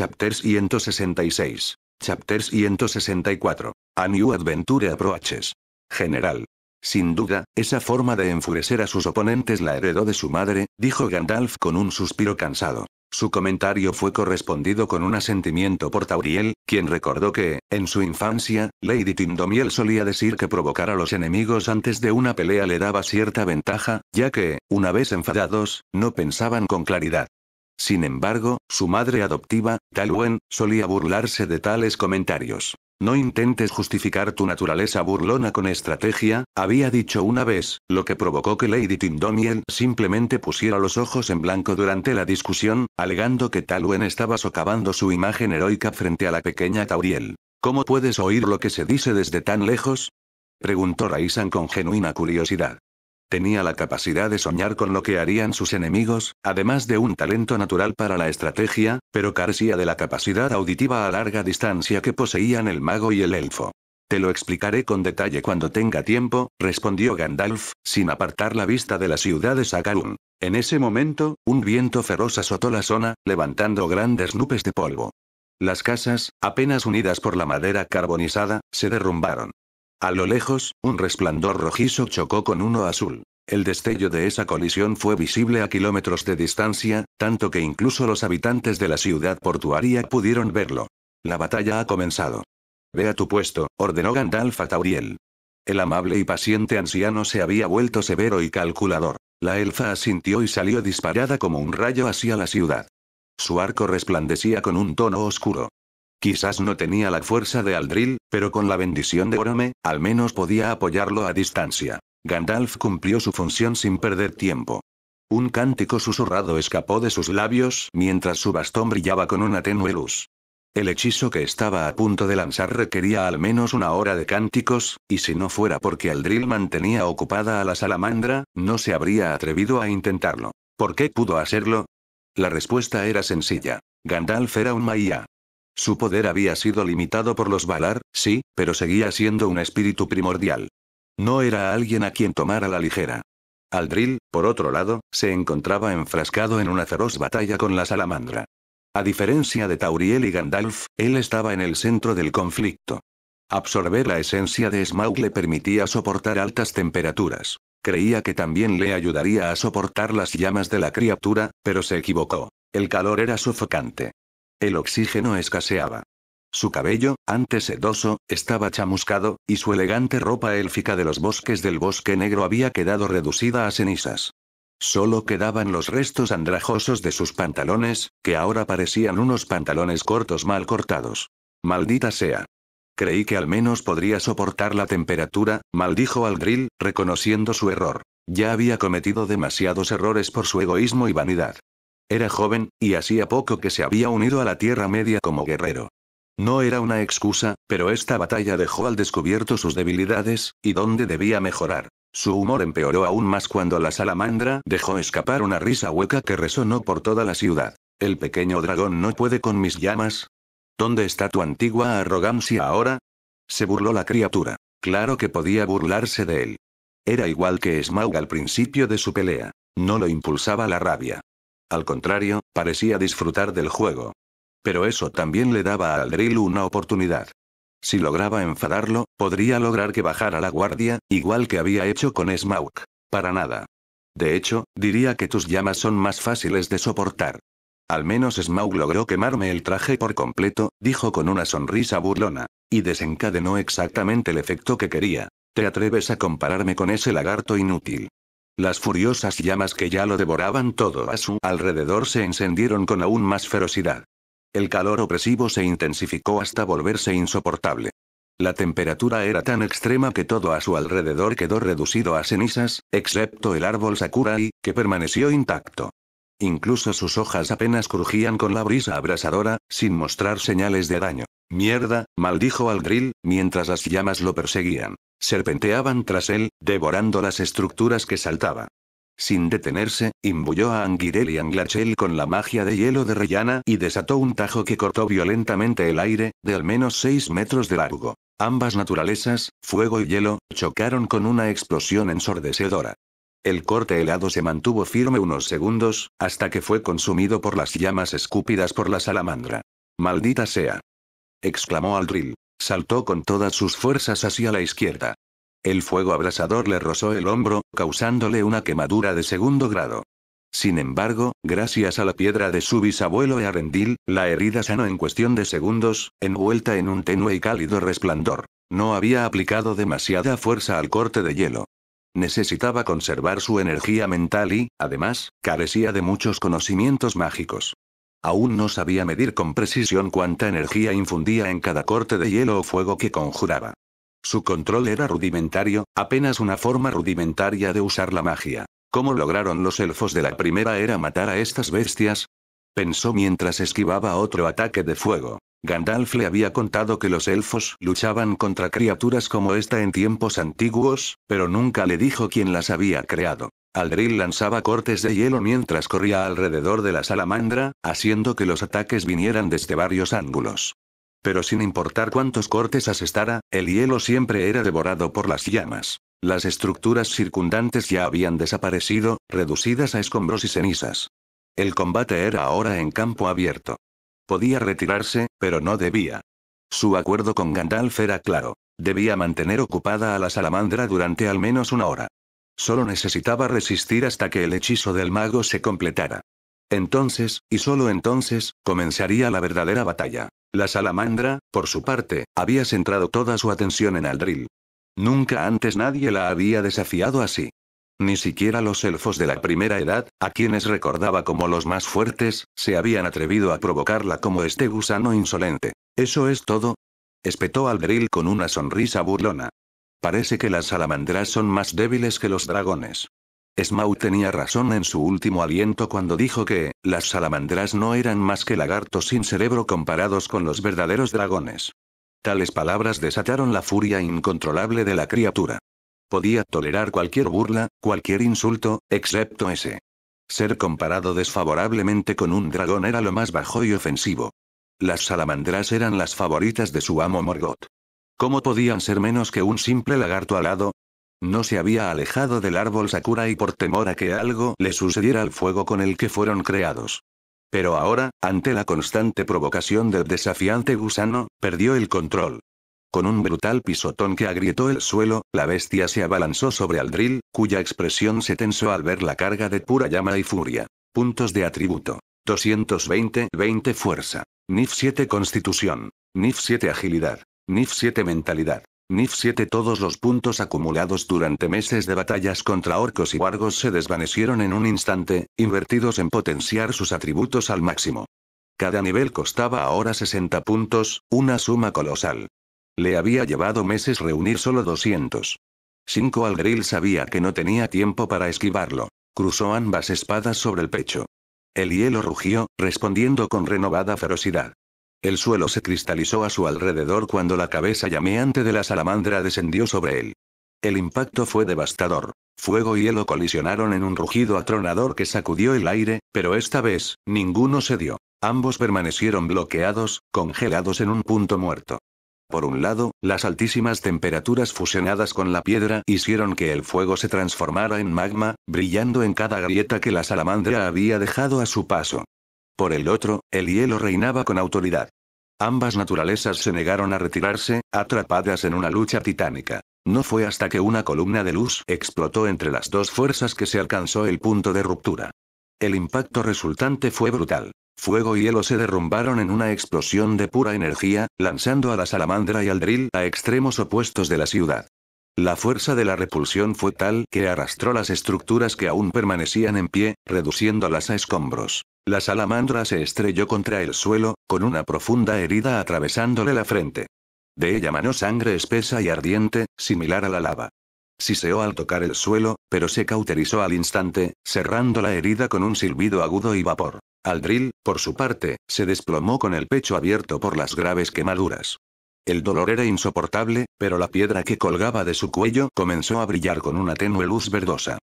Chapter 166. Chapter 164. A New Adventure Approaches. General. Sin duda, esa forma de enfurecer a sus oponentes la heredó de su madre, dijo Gandalf con un suspiro cansado. Su comentario fue correspondido con un asentimiento por Tauriel, quien recordó que, en su infancia, Lady Tindómiel solía decir que provocar a los enemigos antes de una pelea le daba cierta ventaja, ya que, una vez enfadados, no pensaban con claridad. Sin embargo, su madre adoptiva, Talwen, solía burlarse de tales comentarios. No intentes justificar tu naturaleza burlona con estrategia, había dicho una vez, lo que provocó que Lady Tindómiel simplemente pusiera los ojos en blanco durante la discusión, alegando que Talwen estaba socavando su imagen heroica frente a la pequeña Tauriel. ¿Cómo puedes oír lo que se dice desde tan lejos?, preguntó Raisan con genuina curiosidad. Tenía la capacidad de soñar con lo que harían sus enemigos, además de un talento natural para la estrategia, pero carecía de la capacidad auditiva a larga distancia que poseían el mago y el elfo. Te lo explicaré con detalle cuando tenga tiempo, respondió Gandalf, sin apartar la vista de la ciudad de Sakarun. En ese momento, un viento feroz azotó la zona, levantando grandes nubes de polvo. Las casas, apenas unidas por la madera carbonizada, se derrumbaron. A lo lejos, un resplandor rojizo chocó con uno azul. El destello de esa colisión fue visible a kilómetros de distancia, tanto que incluso los habitantes de la ciudad portuaria pudieron verlo. La batalla ha comenzado. Ve a tu puesto, ordenó Gandalf a Tauriel. El amable y paciente anciano se había vuelto severo y calculador. La elfa asintió y salió disparada como un rayo hacia la ciudad. Su arco resplandecía con un tono oscuro. Quizás no tenía la fuerza de Aldril, pero con la bendición de Orome, al menos podía apoyarlo a distancia. Gandalf cumplió su función sin perder tiempo. Un cántico susurrado escapó de sus labios mientras su bastón brillaba con una tenue luz. El hechizo que estaba a punto de lanzar requería al menos una hora de cánticos, y si no fuera porque Aldril mantenía ocupada a la salamandra, no se habría atrevido a intentarlo. ¿Por qué pudo hacerlo? La respuesta era sencilla. Gandalf era un Maia. Su poder había sido limitado por los Valar, sí, pero seguía siendo un espíritu primordial. No era alguien a quien tomar a la ligera. Aldril, por otro lado, se encontraba enfrascado en una feroz batalla con la salamandra. A diferencia de Tauriel y Gandalf, él estaba en el centro del conflicto. Absorber la esencia de Smaug le permitía soportar altas temperaturas. Creía que también le ayudaría a soportar las llamas de la criatura, pero se equivocó. El calor era sofocante. El oxígeno escaseaba. Su cabello, antes sedoso, estaba chamuscado, y su elegante ropa élfica de los bosques del Bosque Negro había quedado reducida a cenizas. Solo quedaban los restos andrajosos de sus pantalones, que ahora parecían unos pantalones cortos mal cortados. Maldita sea. Creí que al menos podría soportar la temperatura, maldijo Aldril, reconociendo su error. Ya había cometido demasiados errores por su egoísmo y vanidad. Era joven, y hacía poco que se había unido a la Tierra Media como guerrero. No era una excusa, pero esta batalla dejó al descubierto sus debilidades, y dónde debía mejorar. Su humor empeoró aún más cuando la salamandra dejó escapar una risa hueca que resonó por toda la ciudad. ¿El pequeño dragón no puede con mis llamas? ¿Dónde está tu antigua arrogancia ahora? Se burló la criatura. Claro que podía burlarse de él. Era igual que Smaug al principio de su pelea. No lo impulsaba la rabia. Al contrario, parecía disfrutar del juego. Pero eso también le daba a Aldril una oportunidad. Si lograba enfadarlo, podría lograr que bajara la guardia, igual que había hecho con Smaug. Para nada. De hecho, diría que tus llamas son más fáciles de soportar. Al menos Smaug logró quemarme el traje por completo, dijo con una sonrisa burlona. Y desencadenó exactamente el efecto que quería. ¿Te atreves a compararme con ese lagarto inútil? Las furiosas llamas que ya lo devoraban todo a su alrededor se encendieron con aún más ferocidad. El calor opresivo se intensificó hasta volverse insoportable. La temperatura era tan extrema que todo a su alrededor quedó reducido a cenizas, excepto el árbol Sakurai, que permaneció intacto. Incluso sus hojas apenas crujían con la brisa abrasadora, sin mostrar señales de daño. Mierda, maldijo Aldril, mientras las llamas lo perseguían. Serpenteaban tras él, devorando las estructuras que saltaba. Sin detenerse, imbuyó a Anguirel y Anglachel con la magia de hielo de Rellana y desató un tajo que cortó violentamente el aire, de al menos 6 metros de largo. Ambas naturalezas, fuego y hielo, chocaron con una explosión ensordecedora. El corte helado se mantuvo firme unos segundos, hasta que fue consumido por las llamas escúpidas por la salamandra. ¡Maldita sea!, exclamó Aldril. Saltó con todas sus fuerzas hacia la izquierda. El fuego abrasador le rozó el hombro, causándole una quemadura de segundo grado. Sin embargo, gracias a la piedra de su bisabuelo Earendil, la herida sanó en cuestión de segundos, envuelta en un tenue y cálido resplandor. No había aplicado demasiada fuerza al corte de hielo. Necesitaba conservar su energía mental y, además, carecía de muchos conocimientos mágicos. Aún no sabía medir con precisión cuánta energía infundía en cada corte de hielo o fuego que conjuraba. Su control era rudimentario, apenas una forma rudimentaria de usar la magia. ¿Cómo lograron los elfos de la primera era matar a estas bestias?, pensó mientras esquivaba otro ataque de fuego. Gandalf le había contado que los elfos luchaban contra criaturas como esta en tiempos antiguos, pero nunca le dijo quién las había creado. Aldril lanzaba cortes de hielo mientras corría alrededor de la salamandra, haciendo que los ataques vinieran desde varios ángulos. Pero sin importar cuántos cortes asestara, el hielo siempre era devorado por las llamas. Las estructuras circundantes ya habían desaparecido, reducidas a escombros y cenizas. El combate era ahora en campo abierto. Podía retirarse, pero no debía. Su acuerdo con Gandalf era claro. Debía mantener ocupada a la salamandra durante al menos una hora. Solo necesitaba resistir hasta que el hechizo del mago se completara. Entonces, y solo entonces, comenzaría la verdadera batalla. La salamandra, por su parte, había centrado toda su atención en Aldril. Nunca antes nadie la había desafiado así. Ni siquiera los elfos de la primera edad, a quienes recordaba como los más fuertes, se habían atrevido a provocarla como este gusano insolente. ¿Eso es todo?, espetó Aldril con una sonrisa burlona. Parece que las salamandras son más débiles que los dragones. Smaug tenía razón en su último aliento cuando dijo que, las salamandras no eran más que lagartos sin cerebro comparados con los verdaderos dragones. Tales palabras desataron la furia incontrolable de la criatura. Podía tolerar cualquier burla, cualquier insulto, excepto ese. Ser comparado desfavorablemente con un dragón era lo más bajo y ofensivo. Las salamandras eran las favoritas de su amo Morgoth. ¿Cómo podían ser menos que un simple lagarto alado? No se había alejado del árbol Sakura y por temor a que algo le sucediera al fuego con el que fueron creados. Pero ahora, ante la constante provocación del desafiante gusano, perdió el control. Con un brutal pisotón que agrietó el suelo, la bestia se abalanzó sobre Aldril, cuya expresión se tensó al ver la carga de pura llama y furia. Puntos de atributo. 220, 20 fuerza. NIF 7 constitución. NIF 7 agilidad. NIF 7 mentalidad. NIF 7. Todos los puntos acumulados durante meses de batallas contra orcos y wargos se desvanecieron en un instante, invertidos en potenciar sus atributos al máximo. Cada nivel costaba ahora 60 puntos, una suma colosal. Le había llevado meses reunir solo 200. 5. Aldril sabía que no tenía tiempo para esquivarlo. Cruzó ambas espadas sobre el pecho. El hielo rugió, respondiendo con renovada ferocidad. El suelo se cristalizó a su alrededor cuando la cabeza llameante de la salamandra descendió sobre él. El impacto fue devastador. Fuego y hielo colisionaron en un rugido atronador que sacudió el aire, pero esta vez, ninguno cedió. Ambos permanecieron bloqueados, congelados en un punto muerto. Por un lado, las altísimas temperaturas fusionadas con la piedra hicieron que el fuego se transformara en magma, brillando en cada grieta que la salamandra había dejado a su paso. Por el otro, el hielo reinaba con autoridad. Ambas naturalezas se negaron a retirarse, atrapadas en una lucha titánica. No fue hasta que una columna de luz explotó entre las dos fuerzas que se alcanzó el punto de ruptura. El impacto resultante fue brutal. Fuego y hielo se derrumbaron en una explosión de pura energía, lanzando a la salamandra y Aldril a extremos opuestos de la ciudad. La fuerza de la repulsión fue tal que arrastró las estructuras que aún permanecían en pie, reduciéndolas a escombros. La salamandra se estrelló contra el suelo, con una profunda herida atravesándole la frente. De ella manó sangre espesa y ardiente, similar a la lava. Siseó al tocar el suelo, pero se cauterizó al instante, cerrando la herida con un silbido agudo y vapor. Aldril, por su parte, se desplomó con el pecho abierto por las graves quemaduras. El dolor era insoportable, pero la piedra que colgaba de su cuello comenzó a brillar con una tenue luz verdosa.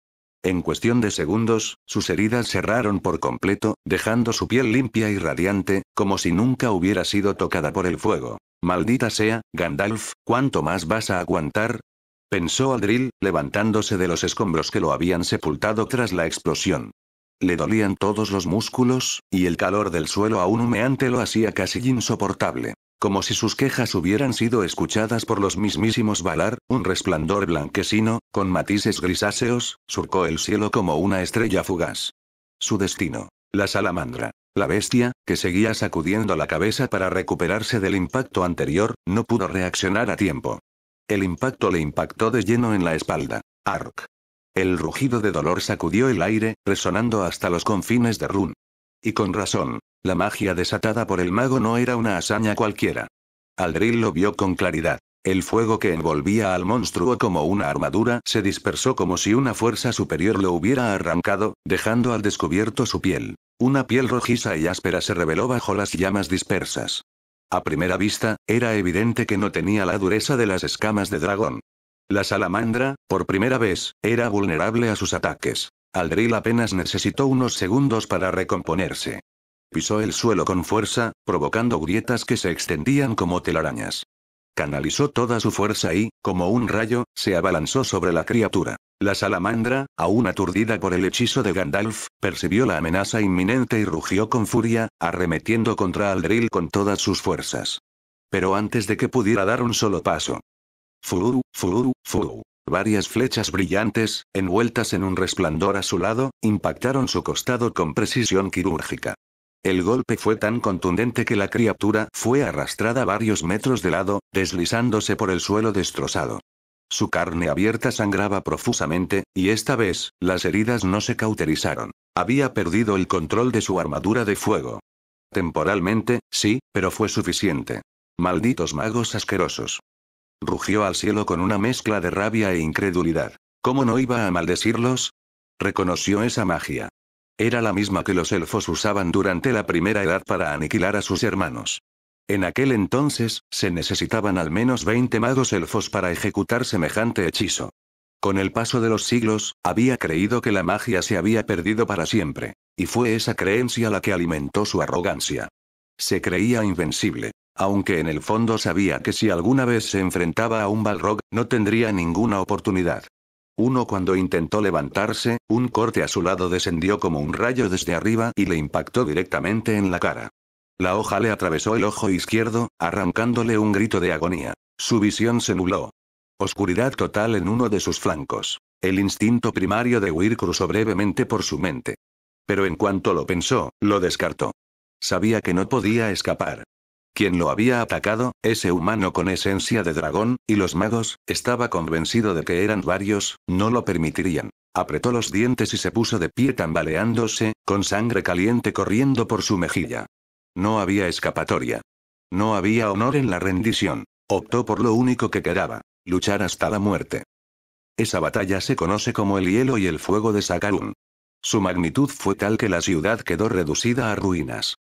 En cuestión de segundos, sus heridas cerraron por completo, dejando su piel limpia y radiante, como si nunca hubiera sido tocada por el fuego. «Maldita sea, Gandalf, ¿cuánto más vas a aguantar?», pensó Aldril, levantándose de los escombros que lo habían sepultado tras la explosión. Le dolían todos los músculos, y el calor del suelo aún humeante lo hacía casi insoportable. Como si sus quejas hubieran sido escuchadas por los mismísimos Valar, un resplandor blanquecino, con matices grisáceos, surcó el cielo como una estrella fugaz. Su destino. La salamandra. La bestia, que seguía sacudiendo la cabeza para recuperarse del impacto anterior, no pudo reaccionar a tiempo. El impacto le impactó de lleno en la espalda. Ark. El rugido de dolor sacudió el aire, resonando hasta los confines de Run. Y con razón. La magia desatada por el mago no era una hazaña cualquiera. Aldril lo vio con claridad. El fuego que envolvía al monstruo como una armadura se dispersó como si una fuerza superior lo hubiera arrancado, dejando al descubierto su piel. Una piel rojiza y áspera se reveló bajo las llamas dispersas. A primera vista, era evidente que no tenía la dureza de las escamas de dragón. La salamandra, por primera vez, era vulnerable a sus ataques. Aldril apenas necesitó unos segundos para recomponerse. Pisó el suelo con fuerza, provocando grietas que se extendían como telarañas. Canalizó toda su fuerza y, como un rayo, se abalanzó sobre la criatura. La salamandra, aún aturdida por el hechizo de Gandalf, percibió la amenaza inminente y rugió con furia, arremetiendo contra Aldril con todas sus fuerzas. Pero antes de que pudiera dar un solo paso. Fu. Varias flechas brillantes, envueltas en un resplandor azulado, impactaron su costado con precisión quirúrgica. El golpe fue tan contundente que la criatura fue arrastrada varios metros de lado, deslizándose por el suelo destrozado. Su carne abierta sangraba profusamente, y esta vez, las heridas no se cauterizaron. Había perdido el control de su armadura de fuego. Temporalmente, sí, pero fue suficiente. Malditos magos asquerosos. Rugió al cielo con una mezcla de rabia e incredulidad. ¿Cómo no iba a maldecirlos? Reconoció esa magia. Era la misma que los elfos usaban durante la Primera Edad para aniquilar a sus hermanos. En aquel entonces, se necesitaban al menos 20 magos elfos para ejecutar semejante hechizo. Con el paso de los siglos, había creído que la magia se había perdido para siempre. Y fue esa creencia la que alimentó su arrogancia. Se creía invencible. Aunque en el fondo sabía que si alguna vez se enfrentaba a un Balrog, no tendría ninguna oportunidad. Cuando intentó levantarse, un corte a su lado descendió como un rayo desde arriba y le impactó directamente en la cara. La hoja le atravesó el ojo izquierdo, arrancándole un grito de agonía. Su visión se nubló. Oscuridad total en uno de sus flancos. El instinto primario de huir cruzó brevemente por su mente. Pero en cuanto lo pensó, lo descartó. Sabía que no podía escapar. Quien lo había atacado, ese humano con esencia de dragón, y los magos, estaba convencido de que eran varios, no lo permitirían. Apretó los dientes y se puso de pie tambaleándose, con sangre caliente corriendo por su mejilla. No había escapatoria. No había honor en la rendición. Optó por lo único que quedaba, luchar hasta la muerte. Esa batalla se conoce como el hielo y el fuego de Sakarun. Su magnitud fue tal que la ciudad quedó reducida a ruinas.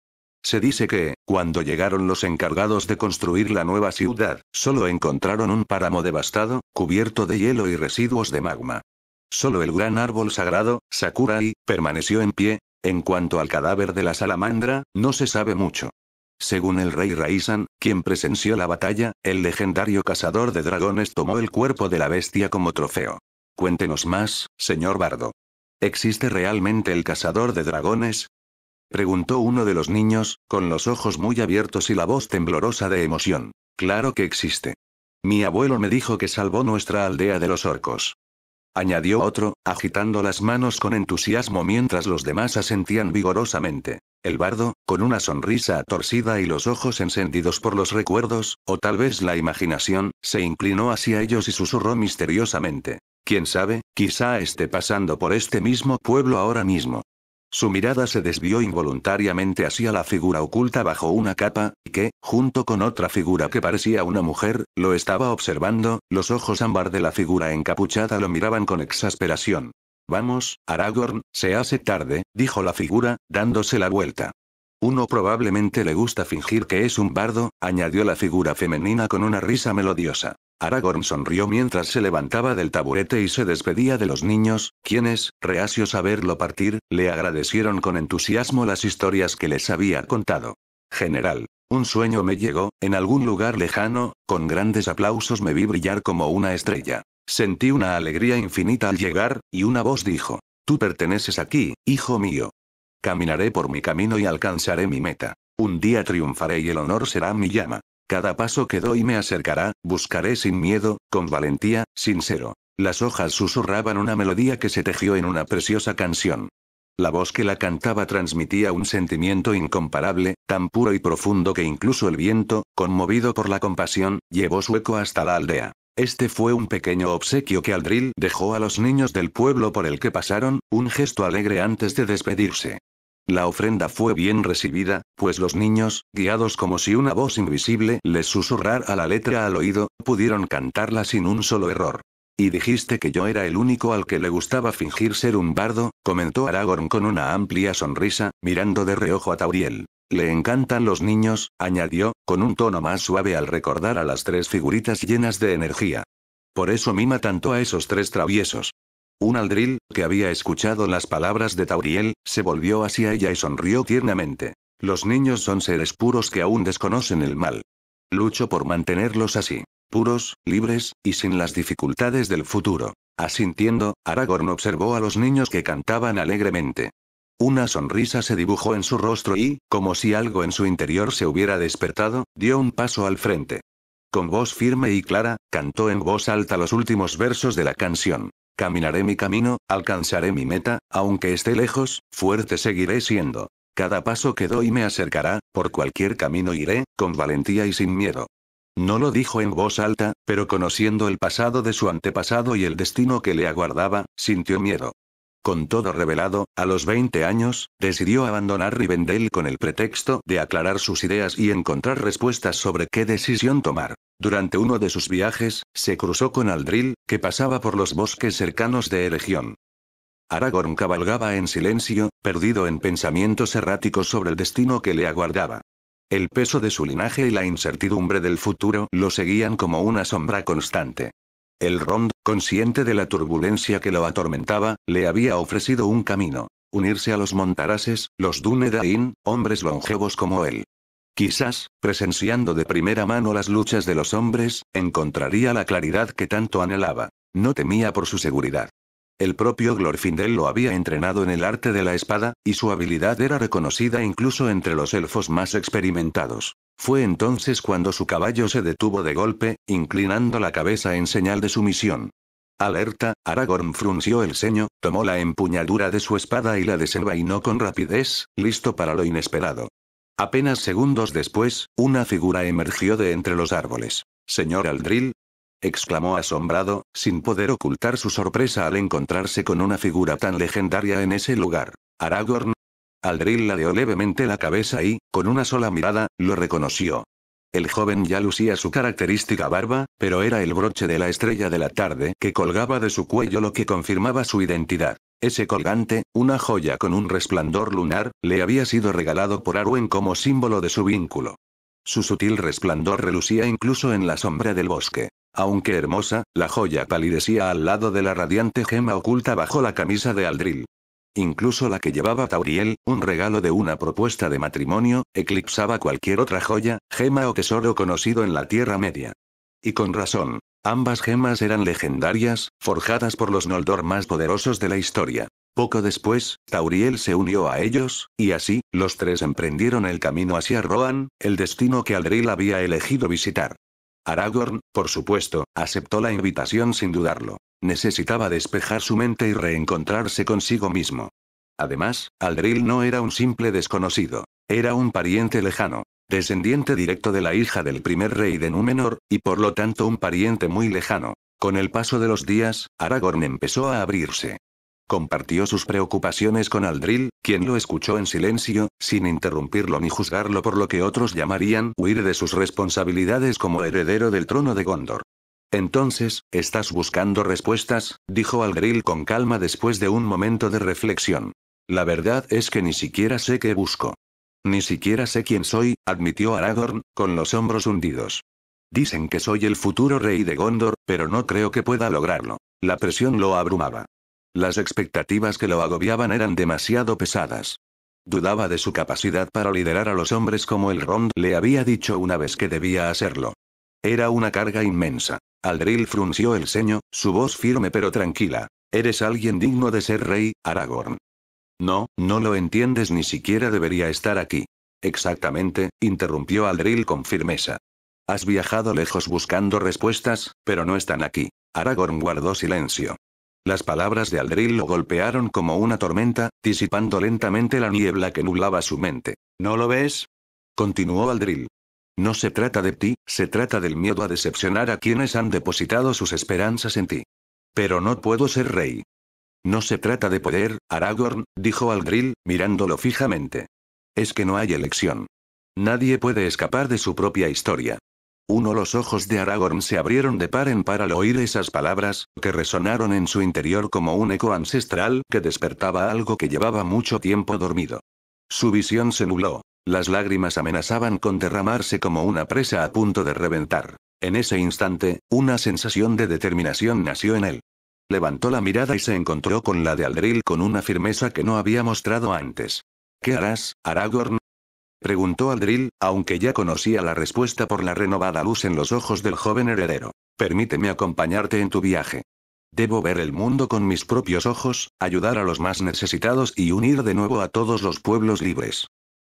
Se dice que, cuando llegaron los encargados de construir la nueva ciudad, solo encontraron un páramo devastado, cubierto de hielo y residuos de magma. Solo el gran árbol sagrado, Sakurai, permaneció en pie. En cuanto al cadáver de la salamandra, no se sabe mucho. Según el rey Raisan, quien presenció la batalla, el legendario cazador de dragones tomó el cuerpo de la bestia como trofeo. Cuéntenos más, señor Bardo. ¿Existe realmente el cazador de dragones? Preguntó uno de los niños, con los ojos muy abiertos y la voz temblorosa de emoción. Claro que existe. Mi abuelo me dijo que salvó nuestra aldea de los orcos. Añadió otro, agitando las manos con entusiasmo mientras los demás asentían vigorosamente. El bardo, con una sonrisa torcida y los ojos encendidos por los recuerdos, o tal vez la imaginación, se inclinó hacia ellos y susurró misteriosamente. ¿Quién sabe? Quizá esté pasando por este mismo pueblo ahora mismo. Su mirada se desvió involuntariamente hacia la figura oculta bajo una capa, que, junto con otra figura que parecía una mujer, lo estaba observando. Los ojos ámbar de la figura encapuchada lo miraban con exasperación. Vamos, Aragorn, se hace tarde, dijo la figura, dándose la vuelta. Uno probablemente le gusta fingir que es un bardo, añadió la figura femenina con una risa melodiosa. Aragorn sonrió mientras se levantaba del taburete y se despedía de los niños, quienes, reacios a verlo partir, le agradecieron con entusiasmo las historias que les había contado. General, un sueño me llegó, en algún lugar lejano, con grandes aplausos me vi brillar como una estrella. Sentí una alegría infinita al llegar, y una voz dijo. Tú perteneces aquí, hijo mío. Caminaré por mi camino y alcanzaré mi meta. Un día triunfaré y el honor será mi llama. Cada paso que doy me acercará, buscaré sin miedo, con valentía, sincero. Las hojas susurraban una melodía que se tejió en una preciosa canción. La voz que la cantaba transmitía un sentimiento incomparable, tan puro y profundo que incluso el viento, conmovido por la compasión, llevó su eco hasta la aldea. Este fue un pequeño obsequio que Aldril dejó a los niños del pueblo por el que pasaron, un gesto alegre antes de despedirse. La ofrenda fue bien recibida, pues los niños, guiados como si una voz invisible les susurrara la letra al oído, pudieron cantarla sin un solo error. «Y dijiste que yo era el único al que le gustaba fingir ser un bardo», comentó Aragorn con una amplia sonrisa, mirando de reojo a Tauriel. «Le encantan los niños», añadió, con un tono más suave al recordar a las tres figuritas llenas de energía. «Por eso mima tanto a esos tres traviesos». Un Aldril, que había escuchado las palabras de Tauriel, se volvió hacia ella y sonrió tiernamente. «Los niños son seres puros que aún desconocen el mal. Lucho por mantenerlos así. Puros, libres, y sin las dificultades del futuro». Asintiendo, Aragorn observó a los niños que cantaban alegremente. Una sonrisa se dibujó en su rostro y, como si algo en su interior se hubiera despertado, dio un paso al frente. Con voz firme y clara, cantó en voz alta los últimos versos de la canción. «Caminaré mi camino, alcanzaré mi meta, aunque esté lejos, fuerte seguiré siendo. Cada paso que doy me acercará, por cualquier camino iré, con valentía y sin miedo». No lo dijo en voz alta, pero conociendo el pasado de su antepasado y el destino que le aguardaba, sintió miedo. Con todo revelado, a los 20 años, decidió abandonar Rivendell con el pretexto de aclarar sus ideas y encontrar respuestas sobre qué decisión tomar. Durante uno de sus viajes, se cruzó con Aldril, que pasaba por los bosques cercanos de Eregion. Aragorn cabalgaba en silencio, perdido en pensamientos erráticos sobre el destino que le aguardaba. El peso de su linaje y la incertidumbre del futuro lo seguían como una sombra constante. El Rond, consciente de la turbulencia que lo atormentaba, le había ofrecido un camino: unirse a los Montarases, los Dúnedain, hombres longevos como él. Quizás, presenciando de primera mano las luchas de los hombres, encontraría la claridad que tanto anhelaba. No temía por su seguridad. El propio Glorfindel lo había entrenado en el arte de la espada, y su habilidad era reconocida incluso entre los elfos más experimentados. Fue entonces cuando su caballo se detuvo de golpe, inclinando la cabeza en señal de sumisión. Alerta, Aragorn frunció el ceño, tomó la empuñadura de su espada y la desenvainó con rapidez, listo para lo inesperado. Apenas segundos después, una figura emergió de entre los árboles. «Señor Aldril», exclamó asombrado, sin poder ocultar su sorpresa al encontrarse con una figura tan legendaria en ese lugar. «Aragorn». Aldril ladeó levemente la cabeza y, con una sola mirada, lo reconoció. El joven ya lucía su característica barba, pero era el broche de la estrella de la tarde que colgaba de su cuello lo que confirmaba su identidad. Ese colgante, una joya con un resplandor lunar, le había sido regalado por Arwen como símbolo de su vínculo. Su sutil resplandor relucía incluso en la sombra del bosque. Aunque hermosa, la joya palidecía al lado de la radiante gema oculta bajo la camisa de Aldril. Incluso la que llevaba Tauriel, un regalo de una propuesta de matrimonio, eclipsaba cualquier otra joya, gema o tesoro conocido en la Tierra Media. Y con razón. Ambas gemas eran legendarias, forjadas por los Noldor más poderosos de la historia. Poco después, Tauriel se unió a ellos, y así, los tres emprendieron el camino hacia Rohan, el destino que Aldril había elegido visitar. Aragorn, por supuesto, aceptó la invitación sin dudarlo. Necesitaba despejar su mente y reencontrarse consigo mismo. Además, Aldril no era un simple desconocido. Era un pariente lejano. Descendiente directo de la hija del primer rey de Númenor, y por lo tanto un pariente muy lejano. Con el paso de los días, Aragorn empezó a abrirse. Compartió sus preocupaciones con Aldril, quien lo escuchó en silencio, sin interrumpirlo ni juzgarlo por lo que otros llamarían huir de sus responsabilidades como heredero del trono de Gondor. «Entonces, ¿estás buscando respuestas?», dijo Aldril con calma después de un momento de reflexión. «La verdad es que ni siquiera sé qué busco». «Ni siquiera sé quién soy», admitió Aragorn, con los hombros hundidos. «Dicen que soy el futuro rey de Gondor, pero no creo que pueda lograrlo». La presión lo abrumaba. Las expectativas que lo agobiaban eran demasiado pesadas. Dudaba de su capacidad para liderar a los hombres como el Rond le había dicho una vez que debía hacerlo. Era una carga inmensa. Aldril frunció el ceño, su voz firme pero tranquila. Eres alguien digno de ser rey, Aragorn. No, no lo entiendes, ni siquiera debería estar aquí. Exactamente, interrumpió Aldril con firmeza. Has viajado lejos buscando respuestas, pero no están aquí. Aragorn guardó silencio. Las palabras de Aldril lo golpearon como una tormenta, disipando lentamente la niebla que nublaba su mente. ¿No lo ves? Continuó Aldril. No se trata de ti, se trata del miedo a decepcionar a quienes han depositado sus esperanzas en ti. Pero no puedo ser rey. No se trata de poder, Aragorn, dijo Aldril, mirándolo fijamente. Es que no hay elección. Nadie puede escapar de su propia historia. Los ojos de Aragorn se abrieron de par en par al oír esas palabras, que resonaron en su interior como un eco ancestral que despertaba algo que llevaba mucho tiempo dormido. Su visión se nubló. Las lágrimas amenazaban con derramarse como una presa a punto de reventar. En ese instante, una sensación de determinación nació en él. Levantó la mirada y se encontró con la de Aldril con una firmeza que no había mostrado antes. ¿Qué harás, Aragorn? Preguntó Aldril, aunque ya conocía la respuesta por la renovada luz en los ojos del joven heredero. Permíteme acompañarte en tu viaje. Debo ver el mundo con mis propios ojos, ayudar a los más necesitados y unir de nuevo a todos los pueblos libres.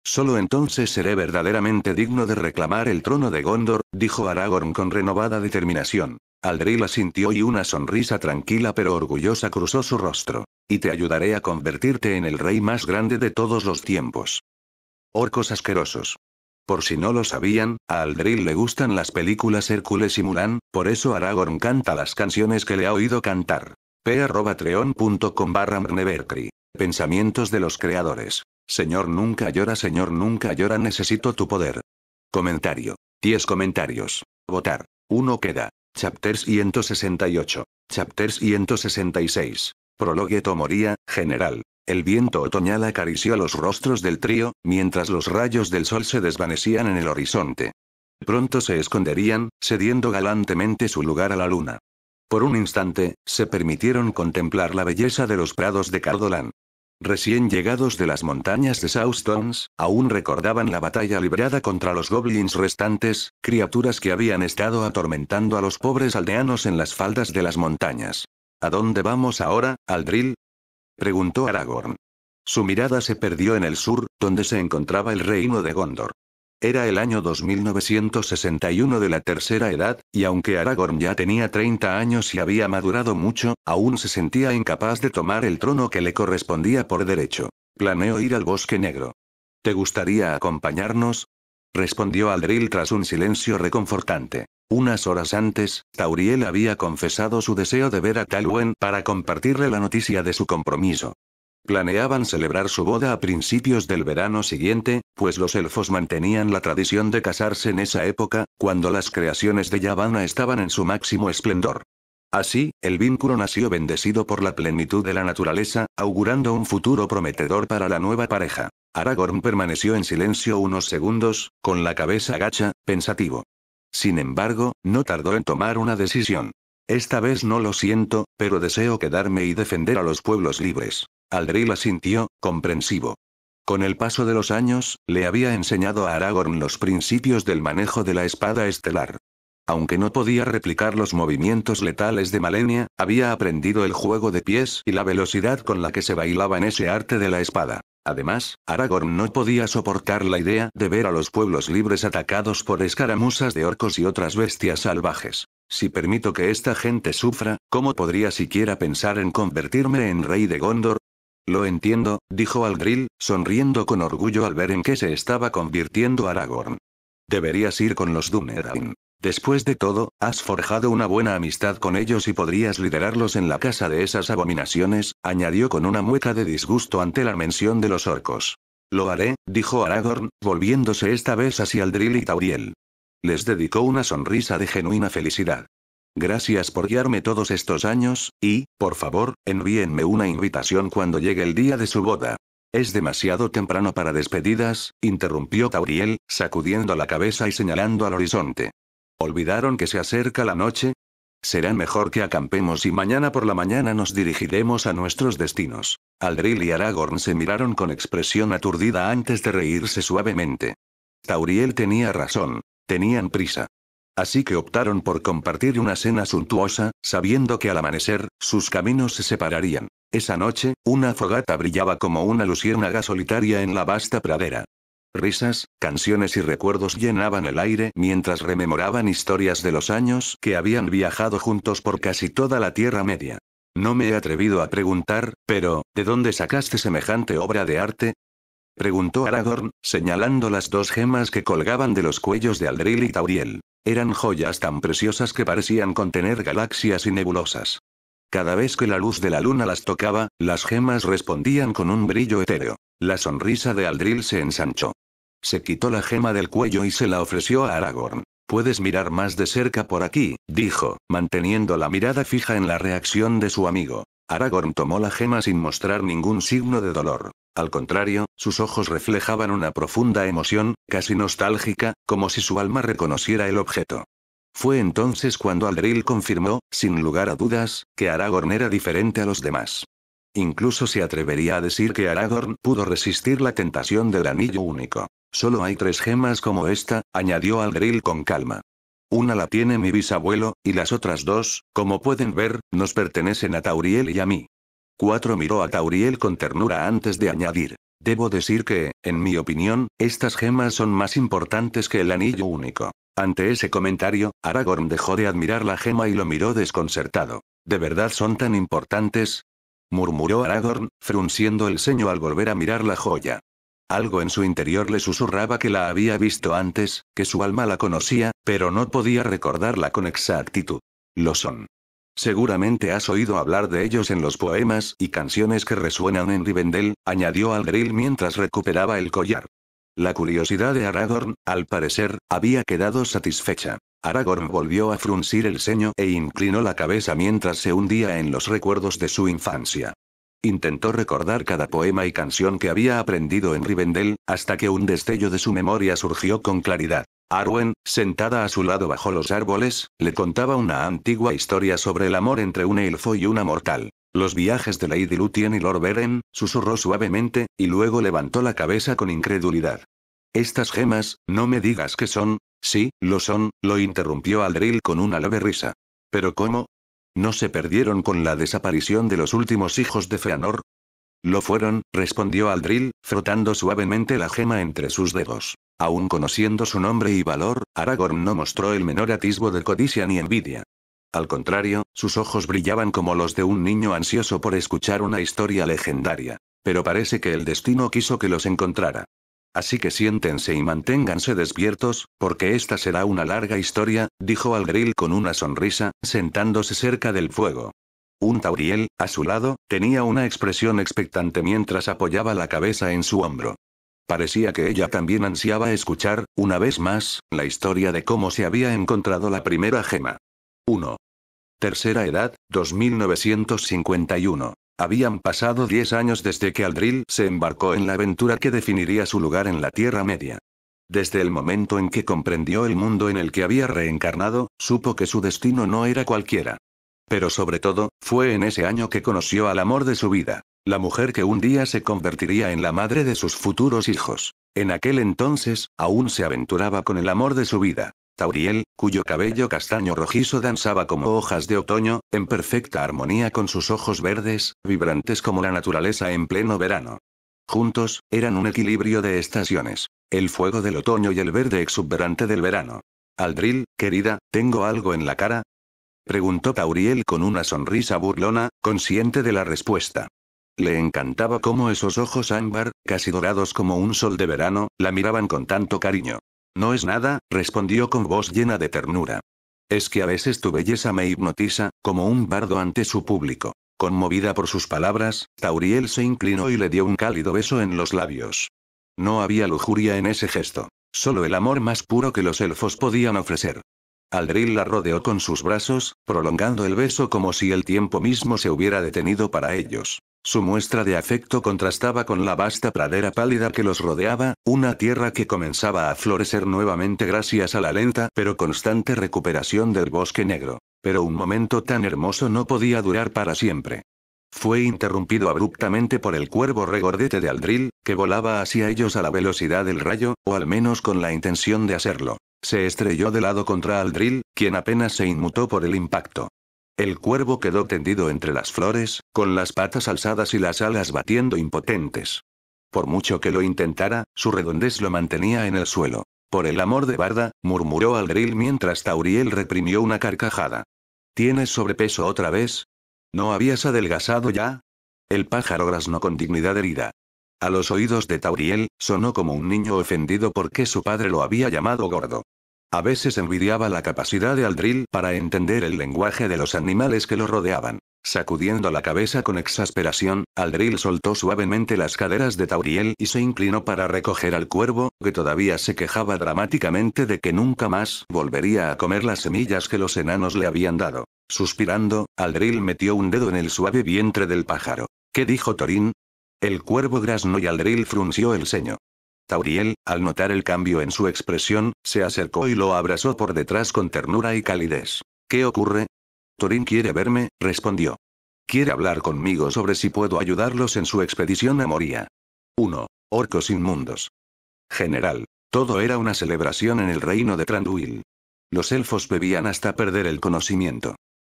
Solo entonces seré verdaderamente digno de reclamar el trono de Gondor, dijo Aragorn con renovada determinación. Aldril asintió y una sonrisa tranquila pero orgullosa cruzó su rostro. Y te ayudaré a convertirte en el rey más grande de todos los tiempos. Orcos asquerosos. Por si no lo sabían, a Aldril le gustan las películas Hércules y Mulan, por eso Aragorn canta las canciones que le ha oído cantar. p@treon.com/mnevercry. Pensamientos de los creadores. Señor nunca llora, necesito tu poder. Comentario. 10 comentarios. Votar. 1 queda. Chapter 168. Chapter 166. Prologue Tomoría, general. El viento otoñal acarició los rostros del trío, mientras los rayos del sol se desvanecían en el horizonte. Pronto se esconderían, cediendo galantemente su lugar a la luna. Por un instante, se permitieron contemplar la belleza de los prados de Cardolan. Recién llegados de las montañas de Southstones, aún recordaban la batalla librada contra los goblins restantes, criaturas que habían estado atormentando a los pobres aldeanos en las faldas de las montañas. ¿A dónde vamos ahora, Aldril? Preguntó Aragorn. Su mirada se perdió en el sur, donde se encontraba el reino de Gondor. Era el año 2961 de la Tercera Edad, y aunque Aragorn ya tenía 30 años y había madurado mucho, aún se sentía incapaz de tomar el trono que le correspondía por derecho. Planeo ir al Bosque Negro. ¿Te gustaría acompañarnos? Respondió Aldril tras un silencio reconfortante. Unas horas antes, Tauriel había confesado su deseo de ver a Talwen para compartirle la noticia de su compromiso. Planeaban celebrar su boda a principios del verano siguiente, pues los elfos mantenían la tradición de casarse en esa época, cuando las creaciones de Yavanna estaban en su máximo esplendor. Así, el vínculo nació bendecido por la plenitud de la naturaleza, augurando un futuro prometedor para la nueva pareja. Aragorn permaneció en silencio unos segundos, con la cabeza gacha, pensativo. Sin embargo, no tardó en tomar una decisión. Esta vez no lo siento, pero deseo quedarme y defender a los pueblos libres. Aldril asintió, comprensivo. Con el paso de los años, le había enseñado a Aragorn los principios del manejo de la espada estelar. Aunque no podía replicar los movimientos letales de Malenia, había aprendido el juego de pies y la velocidad con la que se bailaba en ese arte de la espada. Además, Aragorn no podía soportar la idea de ver a los pueblos libres atacados por escaramuzas de orcos y otras bestias salvajes. Si permito que esta gente sufra, ¿cómo podría siquiera pensar en convertirme en rey de Gondor? Lo entiendo, dijo Aldril, sonriendo con orgullo al ver en qué se estaba convirtiendo Aragorn. Deberías ir con los Dúnedain. Después de todo, has forjado una buena amistad con ellos y podrías liderarlos en la casa de esas abominaciones, añadió con una mueca de disgusto ante la mención de los orcos. Lo haré, dijo Aragorn, volviéndose esta vez hacia Aldril y Tauriel. Les dedicó una sonrisa de genuina felicidad. Gracias por guiarme todos estos años, y, por favor, envíenme una invitación cuando llegue el día de su boda. Es demasiado temprano para despedidas, interrumpió Tauriel, sacudiendo la cabeza y señalando al horizonte. ¿Olvidaron que se acerca la noche? Será mejor que acampemos y mañana por la mañana nos dirigiremos a nuestros destinos. Aldril y Aragorn se miraron con expresión aturdida antes de reírse suavemente. Tauriel tenía razón. Tenían prisa. Así que optaron por compartir una cena suntuosa, sabiendo que al amanecer, sus caminos se separarían. Esa noche, una fogata brillaba como una luciérnaga solitaria en la vasta pradera. Risas, canciones y recuerdos llenaban el aire mientras rememoraban historias de los años que habían viajado juntos por casi toda la Tierra Media. No me he atrevido a preguntar, pero, ¿de dónde sacaste semejante obra de arte? Preguntó Aragorn, señalando las dos gemas que colgaban de los cuellos de Aldril y Tauriel. Eran joyas tan preciosas que parecían contener galaxias y nebulosas. Cada vez que la luz de la luna las tocaba, las gemas respondían con un brillo etéreo. La sonrisa de Aldril se ensanchó. Se quitó la gema del cuello y se la ofreció a Aragorn. Puedes mirar más de cerca por aquí, dijo, manteniendo la mirada fija en la reacción de su amigo. Aragorn tomó la gema sin mostrar ningún signo de dolor. Al contrario, sus ojos reflejaban una profunda emoción, casi nostálgica, como si su alma reconociera el objeto. Fue entonces cuando Aldril confirmó, sin lugar a dudas, que Aragorn era diferente a los demás. Incluso se atrevería a decir que Aragorn pudo resistir la tentación del anillo único. Solo hay 3 gemas como esta, añadió Aldril con calma. Una la tiene mi bisabuelo, y las otras 2, como pueden ver, nos pertenecen a Tauriel y a mí. 4 miró a Tauriel con ternura antes de añadir. Debo decir que, en mi opinión, estas gemas son más importantes que el anillo único. Ante ese comentario, Aragorn dejó de admirar la gema y lo miró desconcertado. ¿De verdad son tan importantes?, murmuró Aragorn, frunciendo el ceño al volver a mirar la joya. Algo en su interior le susurraba que la había visto antes, que su alma la conocía, pero no podía recordarla con exactitud. Lo son. Seguramente has oído hablar de ellos en los poemas y canciones que resuenan en Rivendell, añadió Aldril mientras recuperaba el collar. La curiosidad de Aragorn, al parecer, había quedado satisfecha. Aragorn volvió a fruncir el ceño e inclinó la cabeza mientras se hundía en los recuerdos de su infancia. Intentó recordar cada poema y canción que había aprendido en Rivendell, hasta que un destello de su memoria surgió con claridad. Arwen, sentada a su lado bajo los árboles, le contaba una antigua historia sobre el amor entre un elfo y una mortal. Los viajes de Lady Lúthien y Lord Beren, susurró suavemente, y luego levantó la cabeza con incredulidad. Estas gemas, no me digas que son. Sí, lo son, lo interrumpió Aldril con una leve risa. ¿Pero cómo? ¿No se perdieron con la desaparición de los últimos hijos de Feanor? Lo fueron, respondió Aldril, frotando suavemente la gema entre sus dedos. Aún conociendo su nombre y valor, Aragorn no mostró el menor atisbo de codicia ni envidia. Al contrario, sus ojos brillaban como los de un niño ansioso por escuchar una historia legendaria. Pero parece que el destino quiso que los encontrara. Así que siéntense y manténganse despiertos, porque esta será una larga historia, dijo Aldril con una sonrisa, sentándose cerca del fuego. Un Tauriel, a su lado, tenía una expresión expectante mientras apoyaba la cabeza en su hombro. Parecía que ella también ansiaba escuchar, una vez más, la historia de cómo se había encontrado la primera gema. 1. Tercera edad, 2951. Habían pasado 10 años desde que Aldril se embarcó en la aventura que definiría su lugar en la Tierra Media. Desde el momento en que comprendió el mundo en el que había reencarnado, supo que su destino no era cualquiera. Pero sobre todo, fue en ese año que conoció al amor de su vida, la mujer que un día se convertiría en la madre de sus futuros hijos. En aquel entonces, aún se aventuraba con el amor de su vida. Tauriel, cuyo cabello castaño rojizo danzaba como hojas de otoño, en perfecta armonía con sus ojos verdes, vibrantes como la naturaleza en pleno verano. Juntos, eran un equilibrio de estaciones, el fuego del otoño y el verde exuberante del verano. Aldril, querida, ¿tengo algo en la cara?, preguntó Tauriel con una sonrisa burlona, consciente de la respuesta. Le encantaba cómo esos ojos ámbar, casi dorados como un sol de verano, la miraban con tanto cariño. No es nada, respondió con voz llena de ternura. Es que a veces tu belleza me hipnotiza, como un bardo ante su público. Conmovida por sus palabras, Tauriel se inclinó y le dio un cálido beso en los labios. No había lujuria en ese gesto, solo el amor más puro que los elfos podían ofrecer. Aldril la rodeó con sus brazos, prolongando el beso como si el tiempo mismo se hubiera detenido para ellos. Su muestra de afecto contrastaba con la vasta pradera pálida que los rodeaba, una tierra que comenzaba a florecer nuevamente gracias a la lenta pero constante recuperación del bosque negro. Pero un momento tan hermoso no podía durar para siempre. Fue interrumpido abruptamente por el cuervo regordete de Aldril, que volaba hacia ellos a la velocidad del rayo, o al menos con la intención de hacerlo. Se estrelló de lado contra Aldril, quien apenas se inmutó por el impacto. El cuervo quedó tendido entre las flores, con las patas alzadas y las alas batiendo impotentes. Por mucho que lo intentara, su redondez lo mantenía en el suelo. Por el amor de Barda, murmuró Aldril mientras Tauriel reprimió una carcajada. ¿Tienes sobrepeso otra vez? ¿No habías adelgazado ya? El pájaro graznó con dignidad herida. A los oídos de Tauriel, sonó como un niño ofendido porque su padre lo había llamado gordo. A veces envidiaba la capacidad de Aldril para entender el lenguaje de los animales que lo rodeaban. Sacudiendo la cabeza con exasperación, Aldril soltó suavemente las caderas de Tauriel y se inclinó para recoger al cuervo, que todavía se quejaba dramáticamente de que nunca más volvería a comer las semillas que los enanos le habían dado. Suspirando, Aldril metió un dedo en el suave vientre del pájaro. ¿Qué dijo Thorin? El cuervo graznó y Aldril frunció el ceño. Tauriel, al notar el cambio en su expresión, se acercó y lo abrazó por detrás con ternura y calidez. ¿Qué ocurre? Thorin quiere verme, respondió. Quiere hablar conmigo sobre si puedo ayudarlos en su expedición a Moria. 1. Orcos inmundos. General. Todo era una celebración en el reino de Thranduil. Los elfos bebían hasta perder el conocimiento.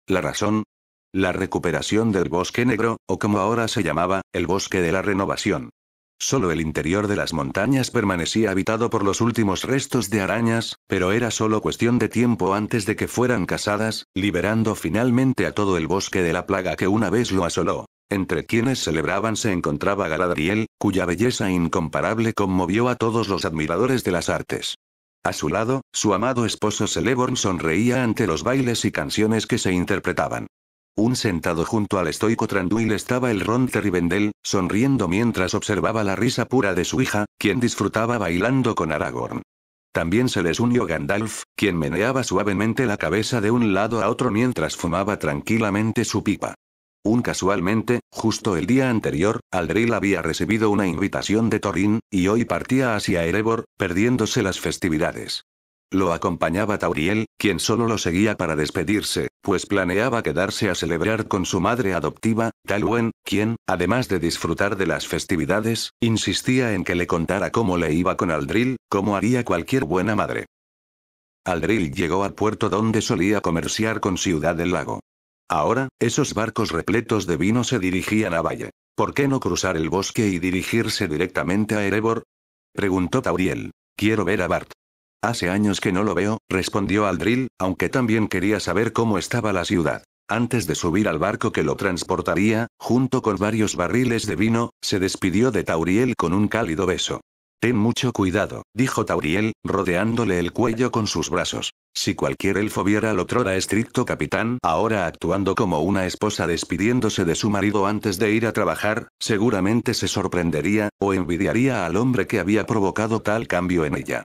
¿La razón? La recuperación del bosque negro, o como ahora se llamaba, el bosque de la renovación. Solo el interior de las montañas permanecía habitado por los últimos restos de arañas, pero era solo cuestión de tiempo antes de que fueran cazadas, liberando finalmente a todo el bosque de la plaga que una vez lo asoló. Entre quienes celebraban se encontraba Galadriel, cuya belleza incomparable conmovió a todos los admiradores de las artes. A su lado, su amado esposo Celeborn sonreía ante los bailes y canciones que se interpretaban. Sentado junto al estoico Thranduil estaba el Ronce Rivendell, sonriendo mientras observaba la risa pura de su hija, quien disfrutaba bailando con Aragorn. También se les unió Gandalf, quien meneaba suavemente la cabeza de un lado a otro mientras fumaba tranquilamente su pipa. Casualmente, justo el día anterior, Aldril había recibido una invitación de Thorin, y hoy partía hacia Erebor, perdiéndose las festividades. Lo acompañaba Tauriel, quien solo lo seguía para despedirse, pues planeaba quedarse a celebrar con su madre adoptiva, Talwen, quien, además de disfrutar de las festividades, insistía en que le contara cómo le iba con Aldril, como haría cualquier buena madre. Aldril llegó al puerto donde solía comerciar con Ciudad del Lago. Ahora, esos barcos repletos de vino se dirigían a Valle. ¿Por qué no cruzar el bosque y dirigirse directamente a Erebor? Preguntó Tauriel. Quiero ver a Bart. Hace años que no lo veo, respondió Aldril, aunque también quería saber cómo estaba la ciudad. Antes de subir al barco que lo transportaría, junto con varios barriles de vino, se despidió de Tauriel con un cálido beso. Ten mucho cuidado, dijo Tauriel, rodeándole el cuello con sus brazos. Si cualquier elfo viera al otrora estricto capitán ahora actuando como una esposa despidiéndose de su marido antes de ir a trabajar, seguramente se sorprendería, o envidiaría al hombre que había provocado tal cambio en ella.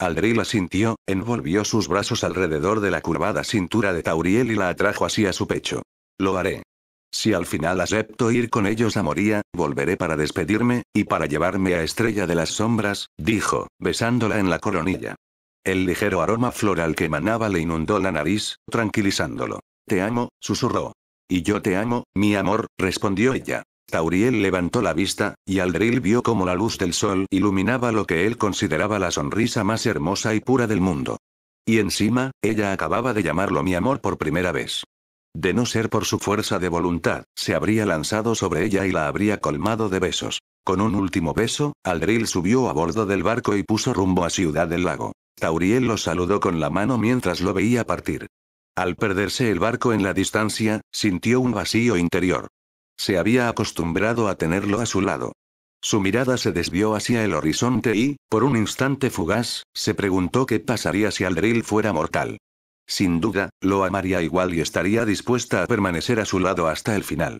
Aldril asintió, envolvió sus brazos alrededor de la curvada cintura de Tauriel y la atrajo hacia su pecho. Lo haré. Si al final acepto ir con ellos a Moria, volveré para despedirme, y para llevarme a Estrella de las Sombras, dijo, besándola en la coronilla. El ligero aroma floral que emanaba le inundó la nariz, tranquilizándolo. Te amo, susurró. Y yo te amo, mi amor, respondió ella. Tauriel levantó la vista, y Aldril vio cómo la luz del sol iluminaba lo que él consideraba la sonrisa más hermosa y pura del mundo. Y encima, ella acababa de llamarlo mi amor por primera vez. De no ser por su fuerza de voluntad, se habría lanzado sobre ella y la habría colmado de besos. Con un último beso, Aldril subió a bordo del barco y puso rumbo a Ciudad del Lago. Tauriel lo saludó con la mano mientras lo veía partir. Al perderse el barco en la distancia, sintió un vacío interior. Se había acostumbrado a tenerlo a su lado. Su mirada se desvió hacia el horizonte y, por un instante fugaz, se preguntó qué pasaría si Aldril fuera mortal. Sin duda, lo amaría igual y estaría dispuesta a permanecer a su lado hasta el final.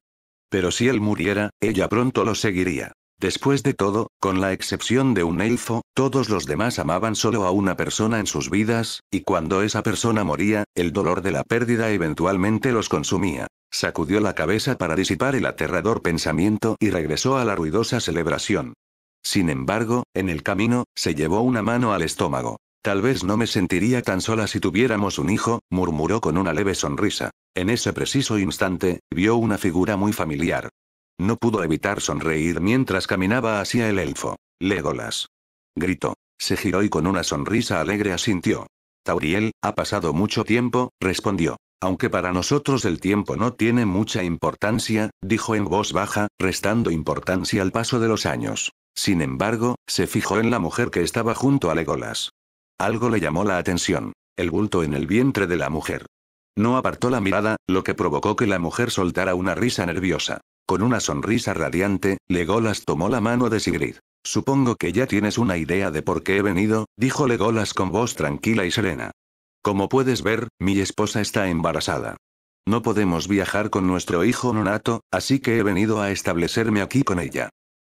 Pero si él muriera, ella pronto lo seguiría. Después de todo, con la excepción de un elfo, todos los demás amaban solo a una persona en sus vidas, y cuando esa persona moría, el dolor de la pérdida eventualmente los consumía. Sacudió la cabeza para disipar el aterrador pensamiento y regresó a la ruidosa celebración. Sin embargo, en el camino, se llevó una mano al estómago. Tal vez no me sentiría tan sola si tuviéramos un hijo, murmuró con una leve sonrisa. En ese preciso instante, vio una figura muy familiar. No pudo evitar sonreír mientras caminaba hacia el elfo. Legolas. Gritó. Se giró y con una sonrisa alegre asintió. Tauriel, ha pasado mucho tiempo, respondió. Aunque para nosotros el tiempo no tiene mucha importancia, dijo en voz baja, restando importancia al paso de los años. Sin embargo, se fijó en la mujer que estaba junto a Legolas. Algo le llamó la atención. El bulto en el vientre de la mujer. No apartó la mirada, lo que provocó que la mujer soltara una risa nerviosa. Con una sonrisa radiante, Legolas tomó la mano de Sigrid. Supongo que ya tienes una idea de por qué he venido, dijo Legolas con voz tranquila y serena. Como puedes ver, mi esposa está embarazada. No podemos viajar con nuestro hijo nonato, así que he venido a establecerme aquí con ella.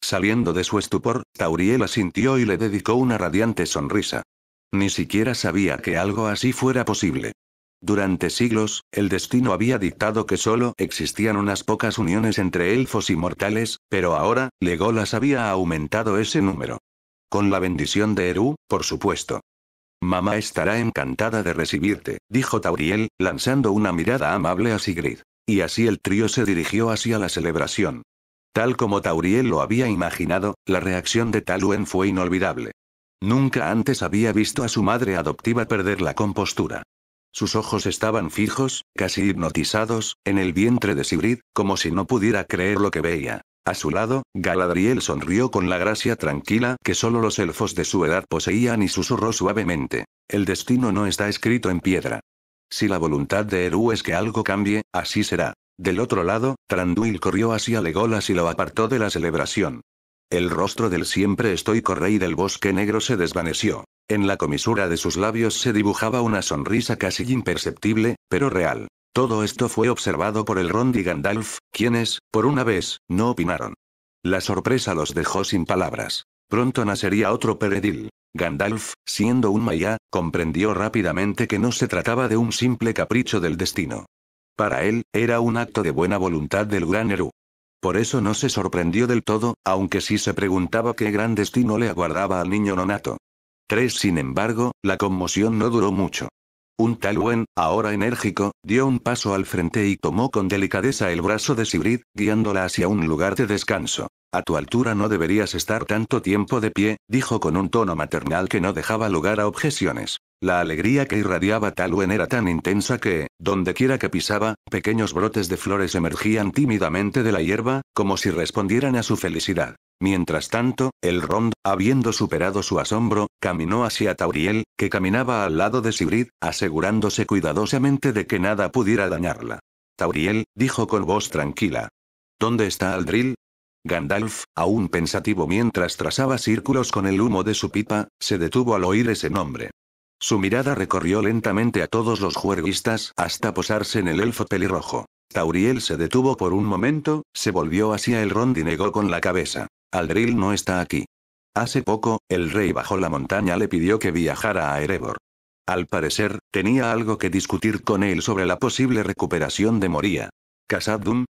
Saliendo de su estupor, Tauriel asintió y le dedicó una radiante sonrisa. Ni siquiera sabía que algo así fuera posible. Durante siglos, el destino había dictado que solo existían unas pocas uniones entre elfos y mortales, pero ahora, Legolas había aumentado ese número. Con la bendición de Eru, por supuesto. Mamá estará encantada de recibirte, dijo Tauriel, lanzando una mirada amable a Sigrid. Y así el trío se dirigió hacia la celebración. Tal como Tauriel lo había imaginado, la reacción de Taluen fue inolvidable. Nunca antes había visto a su madre adoptiva perder la compostura. Sus ojos estaban fijos, casi hipnotizados, en el vientre de Sigrid, como si no pudiera creer lo que veía. A su lado, Galadriel sonrió con la gracia tranquila que solo los elfos de su edad poseían y susurró suavemente. El destino no está escrito en piedra. Si la voluntad de Eru es que algo cambie, así será. Del otro lado, Thranduil corrió hacia Legolas y lo apartó de la celebración. El rostro del siempre estoico rey del bosque negro se desvaneció. En la comisura de sus labios se dibujaba una sonrisa casi imperceptible, pero real. Todo esto fue observado por Elrond y Gandalf, quienes, por una vez, no opinaron. La sorpresa los dejó sin palabras. Pronto nacería otro Peredil. Gandalf, siendo un Maiar, comprendió rápidamente que no se trataba de un simple capricho del destino. Para él, era un acto de buena voluntad del gran Eru. Por eso no se sorprendió del todo, aunque sí se preguntaba qué gran destino le aguardaba al niño nonato. Sin embargo, la conmoción no duró mucho. Un Taluen, ahora enérgico, dio un paso al frente y tomó con delicadeza el brazo de Sigrid, guiándola hacia un lugar de descanso. A tu altura no deberías estar tanto tiempo de pie, dijo con un tono maternal que no dejaba lugar a objeciones. La alegría que irradiaba Taluen era tan intensa que, dondequiera que pisaba, pequeños brotes de flores emergían tímidamente de la hierba, como si respondieran a su felicidad. Mientras tanto, Elrond, habiendo superado su asombro, caminó hacia Tauriel, que caminaba al lado de Sigrid, asegurándose cuidadosamente de que nada pudiera dañarla. Tauriel, dijo con voz tranquila. ¿Dónde está Aldril? Gandalf, aún pensativo mientras trazaba círculos con el humo de su pipa, se detuvo al oír ese nombre. Su mirada recorrió lentamente a todos los juerguistas hasta posarse en el elfo pelirrojo. Tauriel se detuvo por un momento, se volvió hacia Elrond y negó con la cabeza. Aldril no está aquí. Hace poco, el rey bajo la montaña le pidió que viajara a Erebor. Al parecer, tenía algo que discutir con él sobre la posible recuperación de Moria. ¿Khazad-dûm?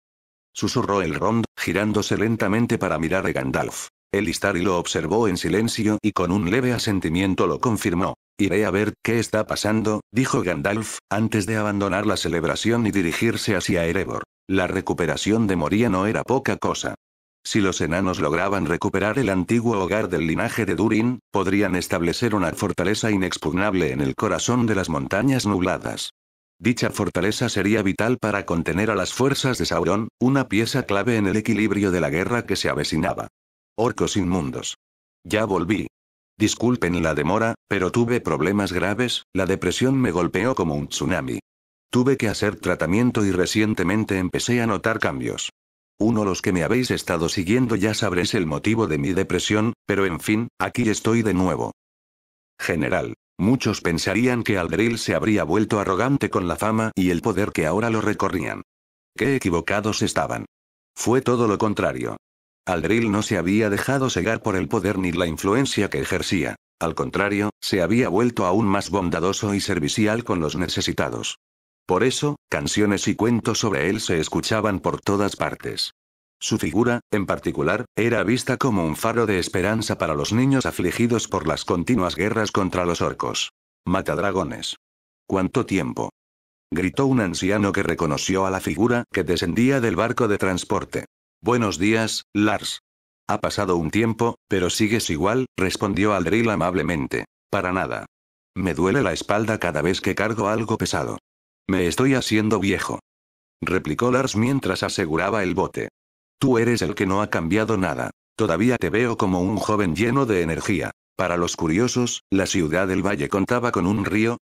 Susurró Elrond, girándose lentamente para mirar a Gandalf. El Istari lo observó en silencio y con un leve asentimiento lo confirmó. Iré a ver qué está pasando, dijo Gandalf, antes de abandonar la celebración y dirigirse hacia Erebor. La recuperación de Moria no era poca cosa. Si los enanos lograban recuperar el antiguo hogar del linaje de Durin, podrían establecer una fortaleza inexpugnable en el corazón de las montañas nubladas. Dicha fortaleza sería vital para contener a las fuerzas de Sauron, una pieza clave en el equilibrio de la guerra que se avecinaba. Orcos inmundos. Ya volví. Disculpen la demora, pero tuve problemas graves, la depresión me golpeó como un tsunami. Tuve que hacer tratamiento y recientemente empecé a notar cambios. Uno los que me habéis estado siguiendo ya sabréis el motivo de mi depresión, pero en fin, aquí estoy de nuevo. General. Muchos pensarían que Aldril se habría vuelto arrogante con la fama y el poder que ahora lo recorrían. Qué equivocados estaban. Fue todo lo contrario. Aldril no se había dejado cegar por el poder ni la influencia que ejercía. Al contrario, se había vuelto aún más bondadoso y servicial con los necesitados. Por eso, canciones y cuentos sobre él se escuchaban por todas partes. Su figura, en particular, era vista como un faro de esperanza para los niños afligidos por las continuas guerras contra los orcos. Matadragones. ¿Cuánto tiempo? Gritó un anciano que reconoció a la figura que descendía del barco de transporte. Buenos días, Lars. Ha pasado un tiempo, pero sigues igual, respondió Aldril amablemente. Para nada. Me duele la espalda cada vez que cargo algo pesado. Me estoy haciendo viejo, replicó Lars mientras aseguraba el bote. Tú eres el que no ha cambiado nada. Todavía te veo como un joven lleno de energía. Para los curiosos, la ciudad del valle contaba con un río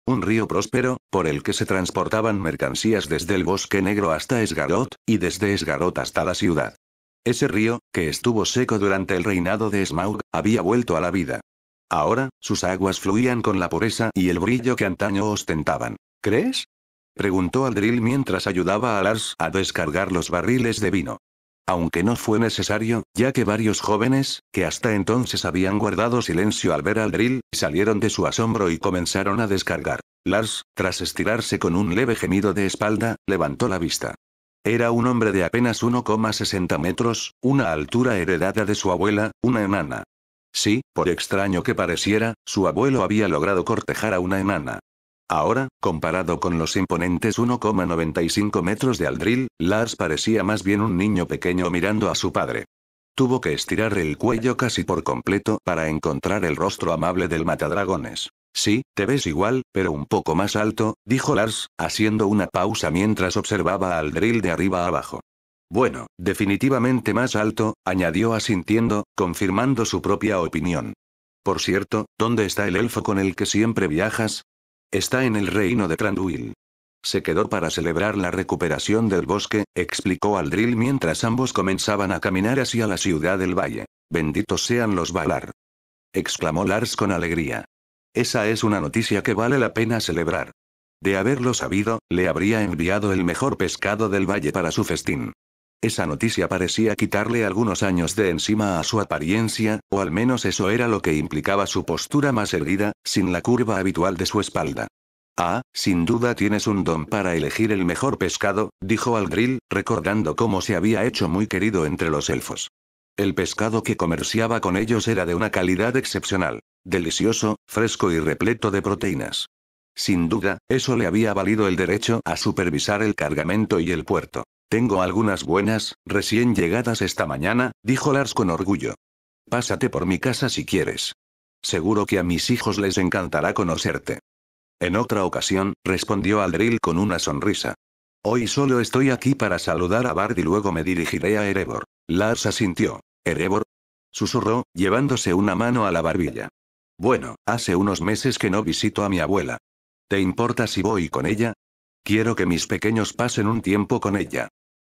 próspero, por el que se transportaban mercancías desde el bosque negro hasta Esgarot, y desde Esgarot hasta la ciudad. Ese río, que estuvo seco durante el reinado de Smaug, había vuelto a la vida. Ahora, sus aguas fluían con la pureza y el brillo que antaño ostentaban. ¿Crees? Preguntó Aldril mientras ayudaba a Lars a descargar los barriles de vino. Aunque no fue necesario, ya que varios jóvenes, que hasta entonces habían guardado silencio al ver a Aldril, salieron de su asombro y comenzaron a descargar. Lars, tras estirarse con un leve gemido de espalda, levantó la vista. Era un hombre de apenas 1,60 metros, una altura heredada de su abuela, una enana. Sí, por extraño que pareciera, su abuelo había logrado cortejar a una enana. Ahora, comparado con los imponentes 1,95 metros de Aldril, Lars parecía más bien un niño pequeño mirando a su padre. Tuvo que estirar el cuello casi por completo para encontrar el rostro amable del matadragones. Sí, te ves igual, pero un poco más alto, dijo Lars, haciendo una pausa mientras observaba a Aldril de arriba a abajo. Bueno, definitivamente más alto, añadió asintiendo, confirmando su propia opinión. Por cierto, ¿dónde está el elfo con el que siempre viajas? Está en el reino de Thranduil. Se quedó para celebrar la recuperación del bosque, explicó Aldril mientras ambos comenzaban a caminar hacia la ciudad del valle. Benditos sean los Valar, exclamó Lars con alegría. Esa es una noticia que vale la pena celebrar. De haberlo sabido, le habría enviado el mejor pescado del valle para su festín. Esa noticia parecía quitarle algunos años de encima a su apariencia, o al menos eso era lo que implicaba su postura más erguida, sin la curva habitual de su espalda. Ah, sin duda tienes un don para elegir el mejor pescado, dijo Aldril, recordando cómo se había hecho muy querido entre los elfos. El pescado que comerciaba con ellos era de una calidad excepcional, delicioso, fresco y repleto de proteínas. Sin duda, eso le había valido el derecho a supervisar el cargamento y el puerto. Tengo algunas buenas, recién llegadas esta mañana, dijo Lars con orgullo. Pásate por mi casa si quieres. Seguro que a mis hijos les encantará conocerte. En otra ocasión, respondió Aldril con una sonrisa. Hoy solo estoy aquí para saludar a Bard y luego me dirigiré a Erebor. Lars asintió. ¿Erebor? Susurró, llevándose una mano a la barbilla. Bueno, hace unos meses que no visito a mi abuela. ¿Te importa si voy con ella? Quiero que mis pequeños pasen un tiempo con ella.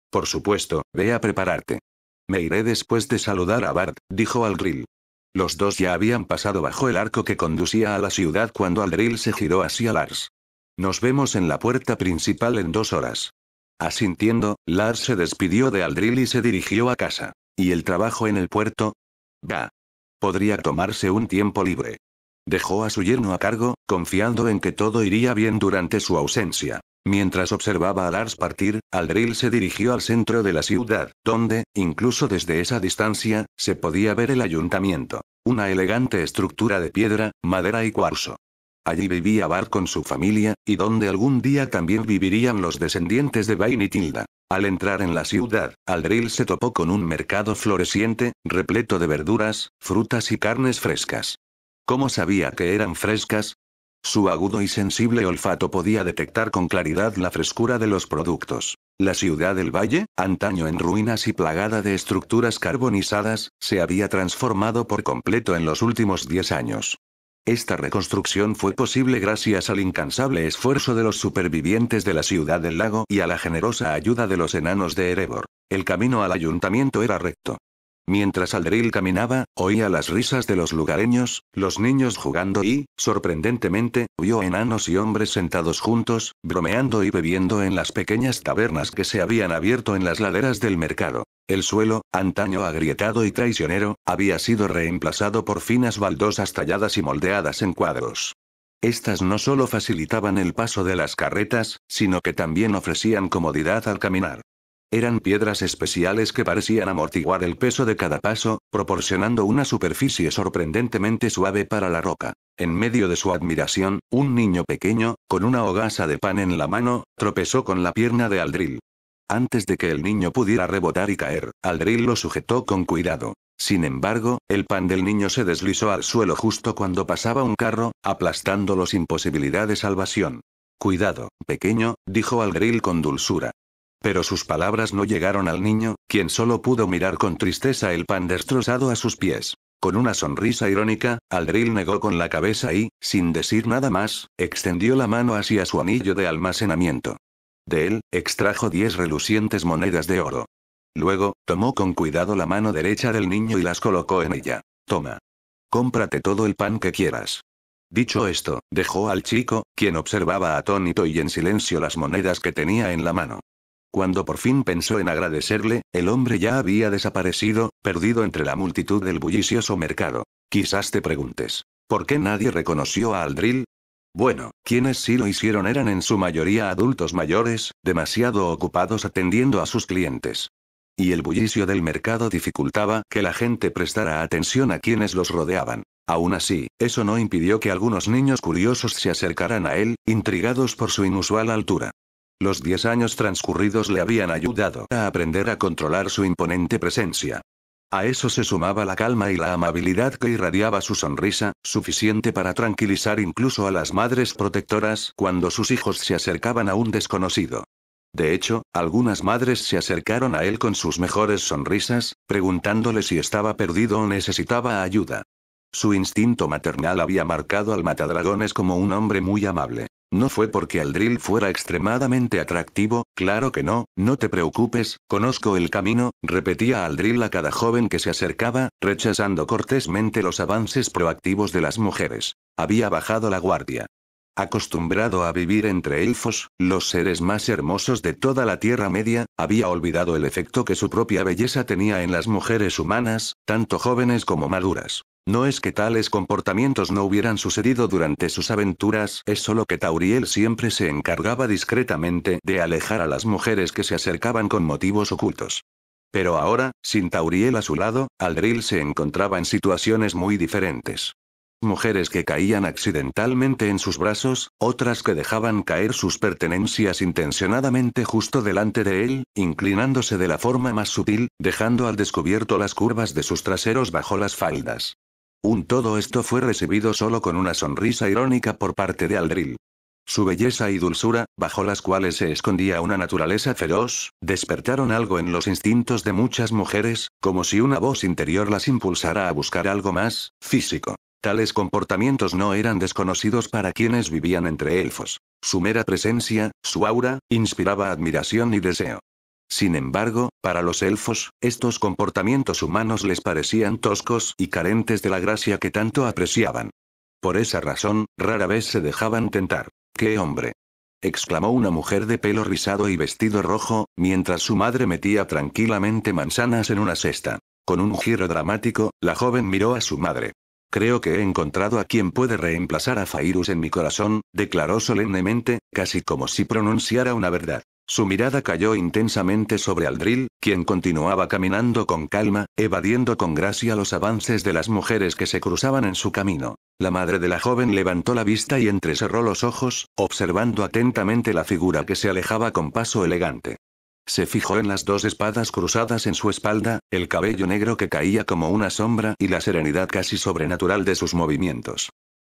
Por supuesto, ve a prepararte. Me iré después de saludar a Bard, dijo Aldril. Los dos ya habían pasado bajo el arco que conducía a la ciudad cuando Aldril se giró hacia Lars. Nos vemos en la puerta principal en 2 horas. Asintiendo, Lars se despidió de Aldril y se dirigió a casa. ¿Y el trabajo en el puerto? Bah. Podría tomarse un tiempo libre. Dejó a su yerno a cargo, confiando en que todo iría bien durante su ausencia. Mientras observaba a Lars partir, Aldril se dirigió al centro de la ciudad, donde, incluso desde esa distancia, se podía ver el ayuntamiento. Una elegante estructura de piedra, madera y cuarzo. Allí vivía Bard con su familia, y donde algún día también vivirían los descendientes de Vain y Tilda. Al entrar en la ciudad, Aldril se topó con un mercado floreciente, repleto de verduras, frutas y carnes frescas. ¿Cómo sabía que eran frescas? Su agudo y sensible olfato podía detectar con claridad la frescura de los productos. La ciudad del valle, antaño en ruinas y plagada de estructuras carbonizadas, se había transformado por completo en los últimos 10 años. Esta reconstrucción fue posible gracias al incansable esfuerzo de los supervivientes de la ciudad del lago y a la generosa ayuda de los enanos de Erebor. El camino al ayuntamiento era recto. Mientras Aldril caminaba, oía las risas de los lugareños, los niños jugando y, sorprendentemente, vio enanos y hombres sentados juntos, bromeando y bebiendo en las pequeñas tabernas que se habían abierto en las laderas del mercado. El suelo, antaño agrietado y traicionero, había sido reemplazado por finas baldosas talladas y moldeadas en cuadros. Estas no solo facilitaban el paso de las carretas, sino que también ofrecían comodidad al caminar. Eran piedras especiales que parecían amortiguar el peso de cada paso, proporcionando una superficie sorprendentemente suave para la roca. En medio de su admiración, un niño pequeño, con una hogaza de pan en la mano, tropezó con la pierna de Aldril. Antes de que el niño pudiera rebotar y caer, Aldril lo sujetó con cuidado. Sin embargo, el pan del niño se deslizó al suelo justo cuando pasaba un carro, aplastándolo sin posibilidad de salvación. Cuidado, pequeño, dijo Aldril con dulzura. Pero sus palabras no llegaron al niño, quien solo pudo mirar con tristeza el pan destrozado a sus pies. Con una sonrisa irónica, Aldril negó con la cabeza y, sin decir nada más, extendió la mano hacia su anillo de almacenamiento. De él, extrajo 10 relucientes monedas de oro. Luego, tomó con cuidado la mano derecha del niño y las colocó en ella. Toma. Cómprate todo el pan que quieras. Dicho esto, dejó al chico, quien observaba atónito y en silencio las monedas que tenía en la mano. Cuando por fin pensó en agradecerle, el hombre ya había desaparecido, perdido entre la multitud del bullicioso mercado. Quizás te preguntes, ¿por qué nadie reconoció a Aldril? Bueno, quienes sí lo hicieron eran en su mayoría adultos mayores, demasiado ocupados atendiendo a sus clientes. Y el bullicio del mercado dificultaba que la gente prestara atención a quienes los rodeaban. Aún así, eso no impidió que algunos niños curiosos se acercaran a él, intrigados por su inusual altura. Los 10 años transcurridos le habían ayudado a aprender a controlar su imponente presencia. A eso se sumaba la calma y la amabilidad que irradiaba su sonrisa, suficiente para tranquilizar incluso a las madres protectoras cuando sus hijos se acercaban a un desconocido. De hecho, algunas madres se acercaron a él con sus mejores sonrisas, preguntándole si estaba perdido o necesitaba ayuda. Su instinto maternal había marcado al matadragones como un hombre muy amable. No fue porque Aldril fuera extremadamente atractivo, claro que no, no te preocupes, conozco el camino, repetía Aldril a cada joven que se acercaba, rechazando cortésmente los avances proactivos de las mujeres. Había bajado la guardia. Acostumbrado a vivir entre elfos, los seres más hermosos de toda la Tierra Media, había olvidado el efecto que su propia belleza tenía en las mujeres humanas, tanto jóvenes como maduras. No es que tales comportamientos no hubieran sucedido durante sus aventuras, es solo que Tauriel siempre se encargaba discretamente de alejar a las mujeres que se acercaban con motivos ocultos. Pero ahora, sin Tauriel a su lado, Aldril se encontraba en situaciones muy diferentes. Mujeres que caían accidentalmente en sus brazos, otras que dejaban caer sus pertenencias intencionadamente justo delante de él, inclinándose de la forma más sutil, dejando al descubierto las curvas de sus traseros bajo las faldas. Todo esto fue recibido solo con una sonrisa irónica por parte de Aldril. Su belleza y dulzura, bajo las cuales se escondía una naturaleza feroz, despertaron algo en los instintos de muchas mujeres, como si una voz interior las impulsara a buscar algo más físico. Tales comportamientos no eran desconocidos para quienes vivían entre elfos. Su mera presencia, su aura, inspiraba admiración y deseo. Sin embargo, para los elfos, estos comportamientos humanos les parecían toscos y carentes de la gracia que tanto apreciaban. Por esa razón, rara vez se dejaban tentar. ¡Qué hombre!, exclamó una mujer de pelo rizado y vestido rojo, mientras su madre metía tranquilamente manzanas en una cesta. Con un giro dramático, la joven miró a su madre. Creo que he encontrado a quien puede reemplazar a Fairus en mi corazón, declaró solemnemente, casi como si pronunciara una verdad. Su mirada cayó intensamente sobre Aldril, quien continuaba caminando con calma, evadiendo con gracia los avances de las mujeres que se cruzaban en su camino. La madre de la joven levantó la vista y entrecerró los ojos, observando atentamente la figura que se alejaba con paso elegante. Se fijó en las 2 espadas cruzadas en su espalda, el cabello negro que caía como una sombra y la serenidad casi sobrenatural de sus movimientos.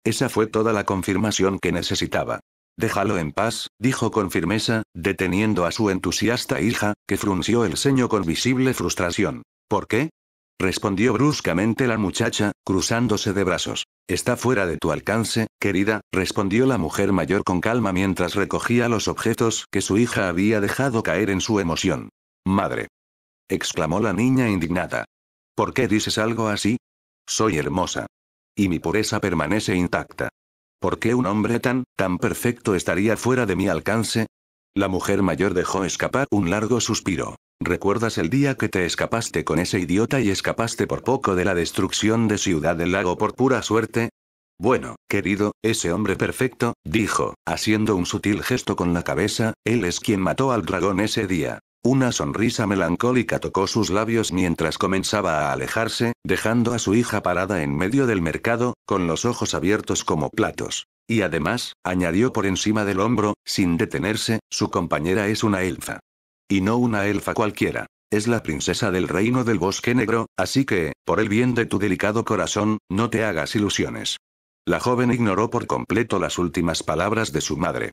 Esa fue toda la confirmación que necesitaba. Déjalo en paz, dijo con firmeza, deteniendo a su entusiasta hija, que frunció el ceño con visible frustración. ¿Por qué?, respondió bruscamente la muchacha, cruzándose de brazos. Está fuera de tu alcance, querida, respondió la mujer mayor con calma mientras recogía los objetos que su hija había dejado caer en su emoción. Madre, exclamó la niña indignada. ¿Por qué dices algo así? Soy hermosa. Y mi pureza permanece intacta. ¿Por qué un hombre tan perfecto estaría fuera de mi alcance? La mujer mayor dejó escapar un largo suspiro. ¿Recuerdas el día que te escapaste con ese idiota y escapaste por poco de la destrucción de Ciudad del Lago por pura suerte? Bueno, querido, ese hombre perfecto, dijo, haciendo un sutil gesto con la cabeza, él es quien mató al dragón ese día. Una sonrisa melancólica tocó sus labios mientras comenzaba a alejarse, dejando a su hija parada en medio del mercado, con los ojos abiertos como platos. Y además, añadió por encima del hombro, sin detenerse, su compañera es una elfa. Y no una elfa cualquiera. Es la princesa del reino del bosque negro, así que, por el bien de tu delicado corazón, no te hagas ilusiones. La joven ignoró por completo las últimas palabras de su madre.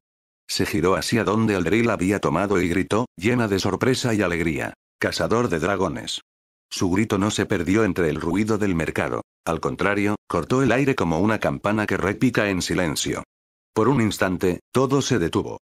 Se giró hacia donde Aldril había tomado y gritó, llena de sorpresa y alegría: «¡Cazador de dragones!». Su grito no se perdió entre el ruido del mercado. Al contrario, cortó el aire como una campana que repica en silencio. Por un instante, todo se detuvo.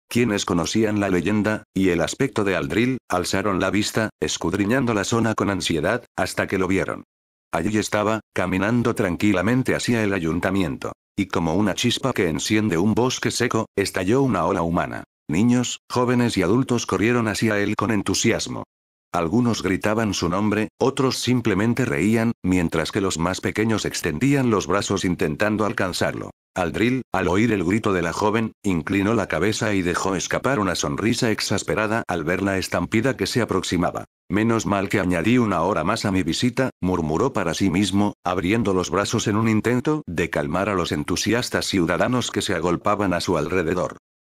Quienes conocían la leyenda, y el aspecto de Aldril, alzaron la vista, escudriñando la zona con ansiedad, hasta que lo vieron. Allí estaba, caminando tranquilamente hacia el ayuntamiento. Y como una chispa que enciende un bosque seco, estalló una ola humana. Niños, jóvenes y adultos corrieron hacia él con entusiasmo. Algunos gritaban su nombre, otros simplemente reían, mientras que los más pequeños extendían los brazos intentando alcanzarlo. Aldril, al oír el grito de la joven, inclinó la cabeza y dejó escapar una sonrisa exasperada al ver la estampida que se aproximaba. «Menos mal que añadí una hora más a mi visita», murmuró para sí mismo, abriendo los brazos en un intento de calmar a los entusiastas ciudadanos que se agolpaban a su alrededor.